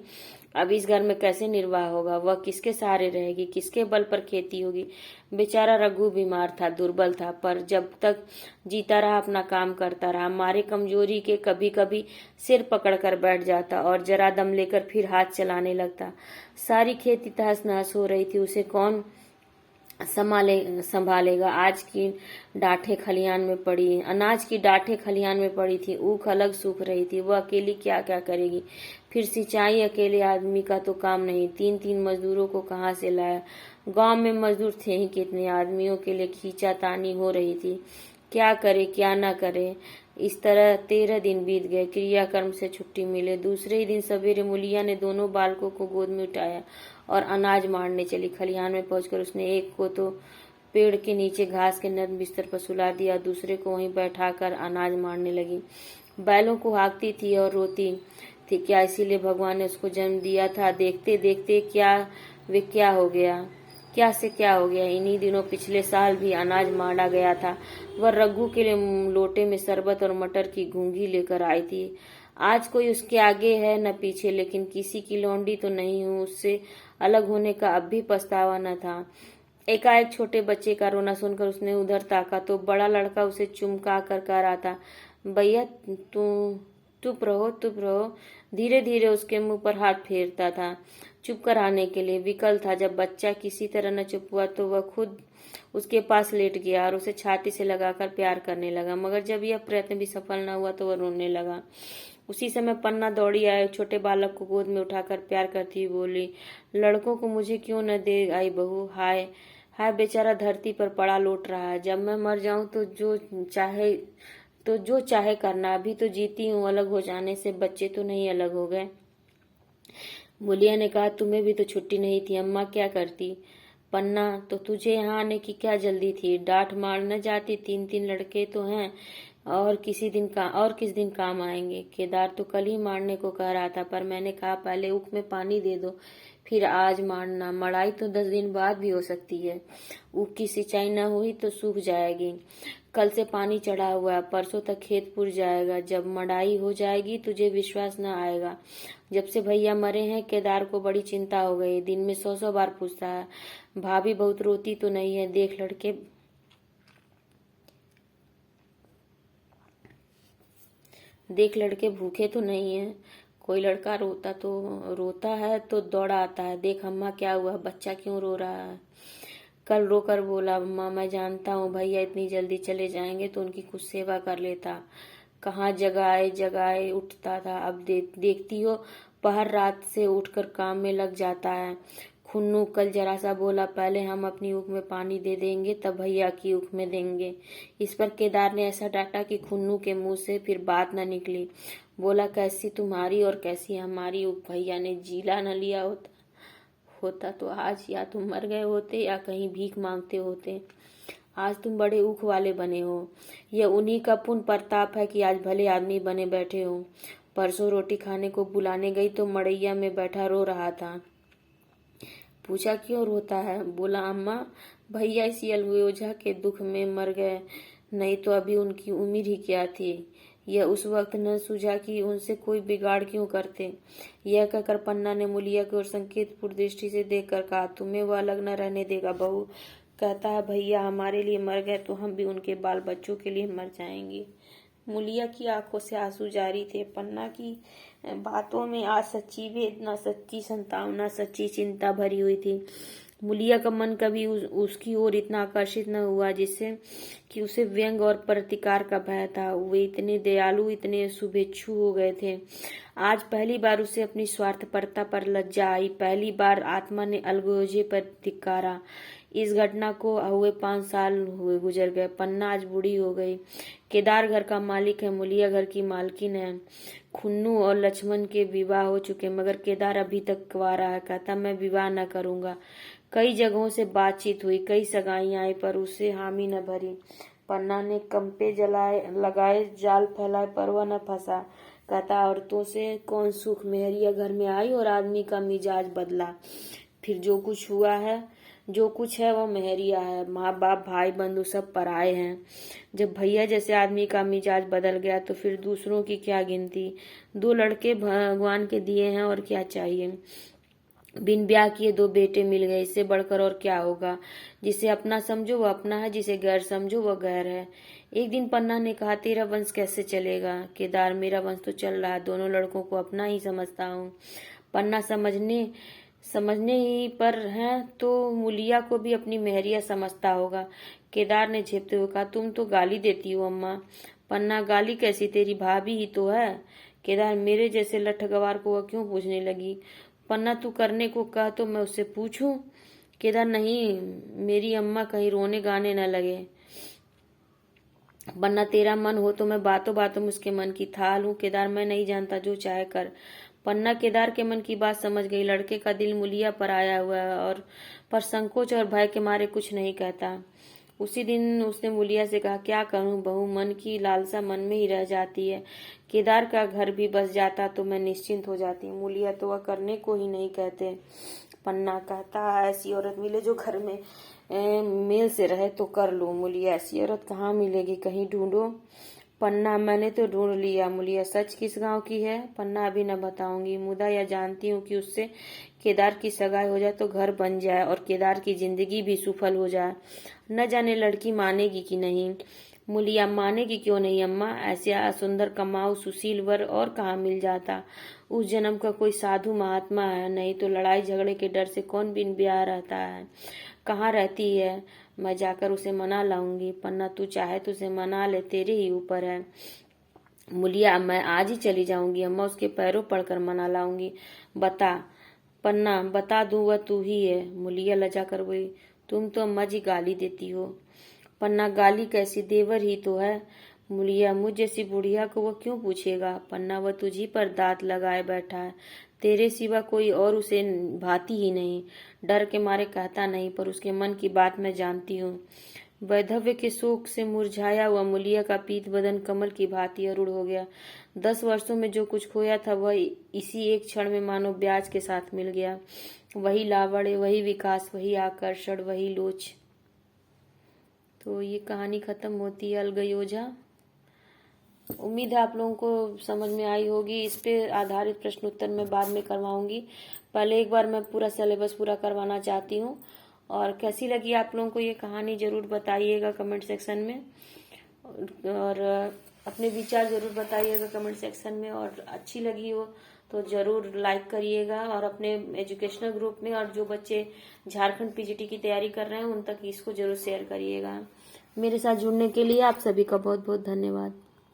अब इस घर में कैसे निर्वाह होगा, वह किसके सहारे रहेगी, किसके बल पर खेती होगी। बेचारा रघु बीमार था, दुर्बल था, पर जब तक जीता रहा अपना काम करता रहा। मारे कमजोरी के कभी कभी सिर पकड़कर बैठ जाता और जरा दम लेकर फिर हाथ चलाने लगता। सारी खेती तहस नहस हो रही थी, उसे कौन संभालेगा। आज की डांठे खलिहान में पड़ी, अनाज की डांठे खलिहान में पड़ी थी, ऊख अलग सूख रही थी। वह अकेली क्या क्या करेगी। फिर सिंचाई अकेले आदमी का तो काम नहीं, 3-3 मजदूरों को कहाँ से लाया। गांव में मजदूर थे ही कितने, आदमियों के लिए खींचातानी हो रही थी। क्या करे क्या न करे। इस तरह 13 दिन बीत गए। क्रियाकर्म से छुट्टी मिले। दूसरे ही दिन सवेरे मुलिया ने दोनों बालकों को गोद में उठाया और अनाज मारने चली। खलिहान में पहुंचकर उसने एक को तो पेड़ के नीचे घास के नर्म बिस्तर पर सुला दिया, दूसरे को वहीं बैठाकर अनाज मारने लगी। बैलों को हाँकती थी और रोती थी, क्या इसीलिए भगवान ने उसको जन्म दिया था। देखते देखते क्या हो गया, क्या से क्या हो गया। इन्हीं दिनों पिछले साल भी अनाज मारा गया था। वह रघु के लिए लोटे में शरबत और मटर की घूंगी लेकर आई थी। आज कोई उसके आगे है न पीछे, लेकिन किसी की लौंडी तो नहीं हूँ। उससे अलग होने का अब भी पछतावा न था। एकाएक छोटे बच्चे का रोना सुनकर उसने उधर ताका तो बड़ा लड़का उसे चुमका कर कह रहा था, भैया तू चुप रहो। धीरे धीरे उसके मुंह पर हाथ फेरता था चुप कराने के लिए। विकल था। जब बच्चा किसी तरह न चुप हुआ तो वह खुद उसके पास लेट गया और उसे छाती से लगाकर प्यार करने लगा। मगर जब यह प्रयत्न भी सफल न हुआ तो वह रोने लगा। उसी समय पन्ना दौड़ी आई, छोटे बालक को गोद में उठाकर प्यार करती हुई बोली, लड़कों को मुझे क्यों न दे आई बहू। हाय हाय, बेचारा धरती पर पड़ा लोट रहा है। जब मैं मर जाऊं तो जो चाहे करना। अभी तो जीती हूँ, अलग हो जाने से बच्चे तो नहीं अलग हो गए। मुलिया ने कहा, तुम्हें भी तो छुट्टी नहीं थी, अम्मा क्या करती। पन्ना, तो तुझे यहाँ आने की क्या जल्दी थी। डांट मार न जाती, 3-3 लड़के तो हैं और किस दिन काम आएंगे। केदार तो कल ही मारने को कह रहा था, पर मैंने कहा पहले ऊख में पानी दे दो, फिर आज मारना। मड़ाई तो 10 दिन बाद भी हो सकती है। ऊख की सिंचाई न हुई तो सूख जाएगी। कल से पानी चढ़ा हुआ है, परसों तक खेत पुर जाएगा। जब मड़ाई हो जाएगी तुझे विश्वास न आएगा। जब से भैया मरे हैं केदार को बड़ी चिंता हो गई। दिन में 100 बार पूछता है, भाभी बहुत रोती तो नहीं है। देख लड़के भूखे तो नहीं है। कोई लड़का रोता है तो दौड़ा आता है, देख अम्मा क्या हुआ, बच्चा क्यों रो रहा है। कल रोकर बोला, अम्मा मैं जानता हूँ भैया इतनी जल्दी चले जाएंगे तो उनकी कुछ सेवा कर लेता। कहाँ जगाए उठता था। अब देखती हो पहर रात से उठकर काम में लग जाता है। खुन्नू कल जरा सा बोला, पहले हम अपनी ऊख में पानी दे देंगे तब भैया की ऊख में देंगे। इस पर केदार ने ऐसा डांटा कि खुन्नू के मुंह से फिर बात न निकली। बोला, कैसी तुम्हारी और कैसी हमारी ऊख। भैया ने जीला न लिया होता तो आज या तुम मर गए होते या कहीं भीख मांगते होते। आज तुम बड़े ऊख वाले बने हो। यह उन्हीं का पुण्य प्रताप है कि आज भले आदमी बने बैठे हो। परसों रोटी खाने को बुलाने गई तो मड़ैया में बैठा रो रहा था। पूछा, क्यों रोता है। बोला, अम्मा भैया इसी अलगोजा के दुख में मर गए, नहीं तो अभी उनकी उम्र ही क्या थी। यह उस वक्त न सूझा कि उनसे कोई बिगाड़ क्यों करते। यह कहकर पन्ना ने मुलिया की ओर संकेतपूर्ण दृष्टि से देखकर कहा, तुम्हें वह अलग न रहने देगा बहू। कहता है भैया हमारे लिए मर गए तो हम भी उनके बाल बच्चों के लिए मर जाएंगे। मुलिया की आंखों से आंसू जारी थे। पन्ना की बातों में आज सच्ची वेदना, सच्ची संतावना, सच्ची चिंता भरी हुई थी। मुलिया का मन कभी उसकी ओर इतना आकर्षित न हुआ जिससे कि उसे व्यंग और प्रतिकार का भय था। वे इतने दयालु, इतने शुभेच्छु हो गए थे। आज पहली बार उसे अपनी स्वार्थपरता पर लज्जा आई। पहली बार आत्मा ने अलगोजे पर धिक्कारा। इस घटना को हुए 5 साल हुए गुजर गए। पन्ना आज बूढ़ी हो गई। केदार घर का मालिक है, मुलिया घर की मालकिन है। खुन्नू और लक्ष्मण के विवाह हो चुके, मगर केदार अभी तक कुंवारा है। कहता मैं विवाह न करूंगा। कई जगहों से बातचीत हुई, कई सगाइयां आई, पर उसे हामी न भरी। पन्ना ने कंपे लगाए, जाल फैलाए, पर वह न फंसा। कहता औरतों से कौन सुख। मेहरिया घर में आई और आदमी का मिजाज बदला। फिर जो कुछ हुआ है जो कुछ है वह मेहरिया है। माँ बाप भाई बंधु सब पराए हैं। जब भैया जैसे आदमी का मिजाज बदल गया तो फिर दूसरों की क्या गिनती। 2 लड़के भगवान के दिए हैं और क्या चाहिए। बिन ब्याह किए 2 बेटे मिल गए, इससे बढ़कर और क्या होगा। जिसे अपना समझो वो अपना है, जिसे गैर समझो वो गैर है। एक दिन पन्ना ने कहा, तेरा वंश कैसे चलेगा। केदार, मेरा वंश तो चल रहा है, दोनों लड़कों को अपना ही समझता हूँ। पन्ना, समझने ही पर है तो मुलिया को भी अपनी मेहरिया समझता होगा। केदार ने झेपते हुए कहा, तुम तो गाली देती हो अम्मा। पन्ना, गाली कैसी, तेरी भाभी ही तो है। केदार, मेरे जैसे लठगवार को वह क्यों पूछने लगी। पन्ना, तू करने को कह तो मैं उससे पूछूं। केदार, नहीं, मेरी अम्मा कहीं रोने गाने न लगे। पन्ना, तेरा मन हो तो मैं बातों बातों में उसके मन की थाल हूँ। केदार, मैं नहीं जानता, जो चाहे कर। पन्ना केदार के मन की बात समझ गई। लड़के का दिल मुलिया पर आया हुआ है और पर संकोच और भय के मारे कुछ नहीं कहता। उसी दिन उसने मुलिया से कहा, क्या करूं बहू, मन की लालसा मन में ही रह जाती है। केदार का घर भी बस जाता तो मैं निश्चिंत हो जाती। मुलिया तो वह करने को ही नहीं कहते। पन्ना कहता है, ऐसी औरत मिले जो घर में मेल से रहे तो कर लो। मुलिया, ऐसी औरत कहाँ मिलेगी, कहीं ढूंढो। पन्ना, मैंने तो ढूंढ लिया। मुलिया, सच किस गांव की है। पन्ना, अभी न बताऊंगी, मुदा यह जानती हूँ कि उससे केदार की सगाई हो जाए तो घर बन जाए और केदार की जिंदगी भी सफल हो जाए। न जाने लड़की मानेगी कि नहीं। मुलिया, मानेगी क्यों नहीं अम्मा, ऐसे सुंदर कमाऊ सुशील वर और कहाँ मिल जाता। उस जन्म का कोई साधु महात्मा है, नहीं तो लड़ाई झगड़े के डर से कौन बिन ब्याह रहता है। कहाँ रहती है, मैं जाकर उसे मना लाऊंगी। पन्ना, तू चाहे तो उसे मना ले, तेरे ही ऊपर है। मुलिया, मैं आज ही चली जाऊंगी अम्मा, उसके पैरों पड़कर मना लाऊंगी। बता। पन्ना, बता दूं, वह तू ही है। मुलिया लजा कर बोली, तुम तो अम्मा जी गाली देती हो। पन्ना, गाली कैसी, देवर ही तो है। मुलिया, मुझ जैसी बुढ़िया को वह क्यों पूछेगा। पन्ना, वह तुझी पर दांत लगाए बैठा है, तेरे सिवा कोई और उसे भाती ही नहीं। डर के मारे कहता नहीं, पर उसके मन की बात मैं जानती हूँ। वैधव्य के शोक से मुरझाया हुआ मुलिया का पीत बदन कमल की भांति अरूढ़ हो गया। 10 वर्षों में जो कुछ खोया था वह इसी एक क्षण में मानो ब्याज के साथ मिल गया। वही लावण्य, वही विकास, वही आकर्षण, वही लोच। तो ये कहानी खत्म होती है अलगयोजा। उम्मीद है आप लोगों को समझ में आई होगी। इस पे आधारित प्रश्न उत्तर मैं बाद में करवाऊंगी। पहले एक बार मैं पूरा सिलेबस पूरा करवाना चाहती हूँ। और कैसी लगी आप लोगों को ये कहानी जरूर बताइएगा कमेंट सेक्शन में। और अपने विचार जरूर बताइएगा कमेंट सेक्शन में। और अच्छी लगी हो तो जरूर लाइक करिएगा। और अपने एजुकेशनल ग्रुप में और जो बच्चे झारखंड पीजीटी की तैयारी कर रहे हैं उन तक इसको जरूर शेयर करिएगा। मेरे साथ जुड़ने के लिए आप सभी का बहुत बहुत धन्यवाद।